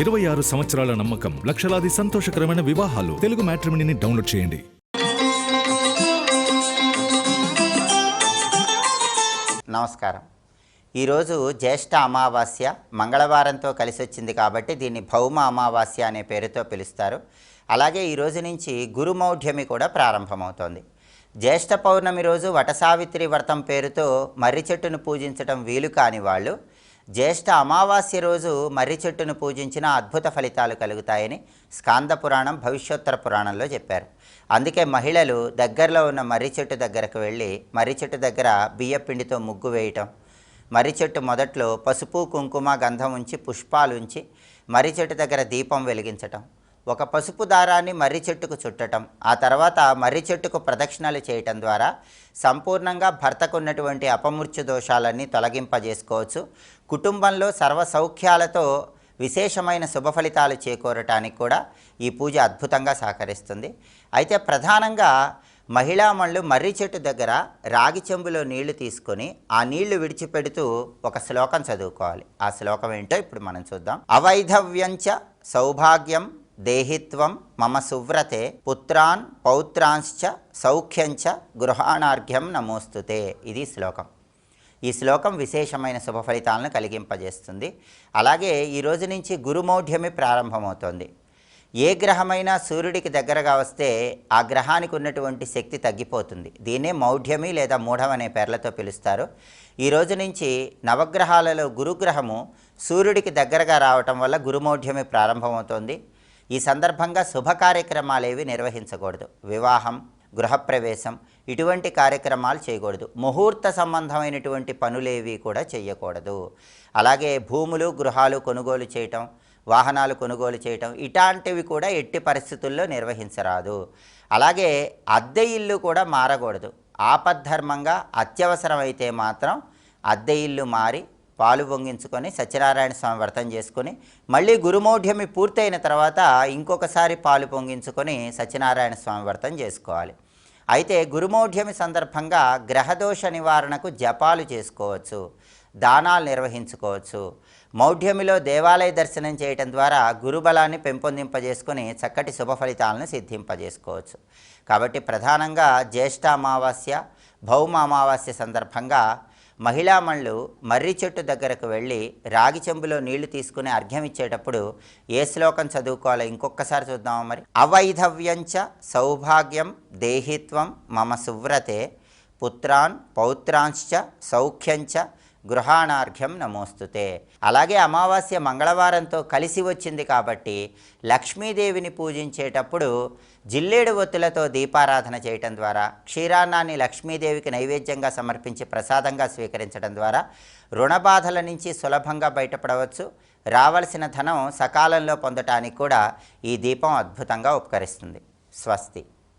26 సంవత్సరాల నమ్మకం, లక్షలాది సంతోషకరమైన వివాహాలు. తెలుగు మ్యాట్రిమోనీని డౌన్లోడ్ చేయండి. నమస్కారం. ఈరోజు జ్యేష్ఠ అమావాస్య మంగళవారంతో కలిసి వచ్చింది కాబట్టి దీన్ని భౌమ అమావాస్య అనే పేరుతో పిలుస్తారు. అలాగే ఈ రోజు నుంచి గురుమౌఢ్యమి కూడా ప్రారంభమవుతోంది. జ్యేష్ఠ పౌర్ణమి రోజు వటసావిత్రి వ్రతం పేరుతో మర్రి చెట్టును పూజించడం వీలు కాని వాళ్ళు జ్యేష్ఠ అమావాస్య రోజు మర్రి చెట్టును పూజించిన అద్భుత ఫలితాలు కలుగుతాయని స్కాంద పురాణం, భవిష్యోత్తర పురాణంలో చెప్పారు. అందుకే మహిళలు దగ్గరలో ఉన్న మర్రి చెట్టు దగ్గరకు వెళ్ళి మర్రి చెట్టు దగ్గర బియ్యపిండితో ముగ్గు వేయటం, మర్రి చెట్టు మొదట్లో పసుపు, కుంకుమ, గంధం ఉంచి పుష్పాలు ఉంచి మర్రి చెట్టు దగ్గర దీపం వెలిగించటం, ఒక పసుపు దారాన్ని మర్రి చెట్టుకు చుట్టటం, ఆ తర్వాత మర్రి చెట్టుకు ప్రదక్షిణలు చేయటం ద్వారా సంపూర్ణంగా భర్తకు ఉన్నటువంటి అపమృత్యు దోషాలన్నీ తొలగింపజేసుకోవచ్చు. కుటుంబంలో సర్వ సౌఖ్యాలతో విశేషమైన శుభ ఫలితాలు చేకూరటానికి కూడా ఈ పూజ అద్భుతంగా సహకరిస్తుంది. అయితే ప్రధానంగా మహిళామణులు మర్రి చెట్టు దగ్గర రాగి చెంబులో నీళ్లు తీసుకొని ఆ నీళ్లు విడిచిపెడుతూ ఒక శ్లోకం చదువుకోవాలి. ఆ శ్లోకం ఏంటో ఇప్పుడు మనం చూద్దాం. అవైధవ్యంచ సౌభాగ్యం దేహిత్వం మమ సువ్రతే పుత్రాన్ పౌత్రాంశ్చ సౌఖ్యంచ గృహాణార్ఘ్యం నమోస్తుతే. ఇది శ్లోకం. ఈ శ్లోకం విశేషమైన శుభ ఫలితాలను కలిగింపజేస్తుంది. అలాగే ఈ రోజు నుంచి గురుమౌఢ్యమి ప్రారంభమవుతోంది. ఏ గ్రహమైనా సూర్యుడికి దగ్గరగా వస్తే ఆ గ్రహానికి ఉన్నటువంటి శక్తి తగ్గిపోతుంది. దీన్నే మౌఢ్యమి లేదా మూఢం అనే పేర్లతో పిలుస్తారు. ఈ రోజు నుంచి నవగ్రహాలలో గురుగ్రహము సూర్యుడికి దగ్గరగా రావటం వల్ల గురుమౌఢ్యమి ప్రారంభమవుతోంది. ఈ సందర్భంగా శుభ కార్యక్రమాలు నిర్వహించకూడదు. వివాహం, గృహప్రవేశం ఇటువంటి కార్యక్రమాలు చేయకూడదు. ముహూర్త సంబంధమైనటువంటి పనులేవి కూడా చేయకూడదు. అలాగే భూములు, గృహాలు కొనుగోలు చేయటం, వాహనాలు కొనుగోలు చేయటం ఇలాంటివి కూడా ఎట్టి పరిస్థితుల్లో నిర్వహించరాదు. అలాగే అద్దె ఇల్లు కూడా మారకూడదు. ఆపద్ధర్మంగా అత్యవసరమైతే మాత్రం అద్దె ఇల్లు మారి పాలు పొంగించుకొని సత్యనారాయణ స్వామి వ్రతం చేసుకొని మళ్ళీ గురుమౌఢ్యమి పూర్తయిన తర్వాత ఇంకొకసారి పాలు పొంగించుకొని సత్యనారాయణ స్వామి వ్రతం చేసుకోవాలి. అయితే గురుమౌఢ్యమి సందర్భంగా గ్రహదోష నివారణకు జపాలు చేసుకోవచ్చు, దానాలు నిర్వహించుకోవచ్చు. మౌఢ్యమిలో దేవాలయ దర్శనం చేయటం ద్వారా గురుబలాన్ని పెంపొందింపజేసుకొని చక్కటి శుభ ఫలితాలను సిద్ధింపజేసుకోవచ్చు. కాబట్టి ప్రధానంగా జ్యేష్ఠ అమావాస్య, భౌమ అమావాస్య సందర్భంగా మహిళామణులు మర్రి చెట్టు దగ్గరకు వెళ్ళి రాగి చెంబులో నీళ్లు తీసుకుని అర్ఘ్యం ఇచ్చేటప్పుడు ఏ శ్లోకం చదువుకోవాలో ఇంకొకసారి చూద్దామా మరి. అవైధవ్యంచ సౌభాగ్యం దేహిత్వం మమ సువ్రతే పుత్రాన్ పౌత్రాంశ్చ సౌఖ్యంచ గృహాణార్ఘ్యం నమోస్తుతే. అలాగే అమావాస్య మంగళవారంతో కలిసి వచ్చింది కాబట్టి లక్ష్మీదేవిని పూజించేటప్పుడు జిల్లేడు ఒత్తులతో దీపారాధన చేయటం ద్వారా, క్షీరాన్నాన్ని లక్ష్మీదేవికి నైవేద్యంగా సమర్పించి ప్రసాదంగా స్వీకరించడం ద్వారా రుణబాధల నుంచి సులభంగా బయటపడవచ్చు. రావలసిన ధనం సకాలంలో పొందటానికి కూడా ఈ దీపం అద్భుతంగా ఉపకరిస్తుంది. స్వస్తి.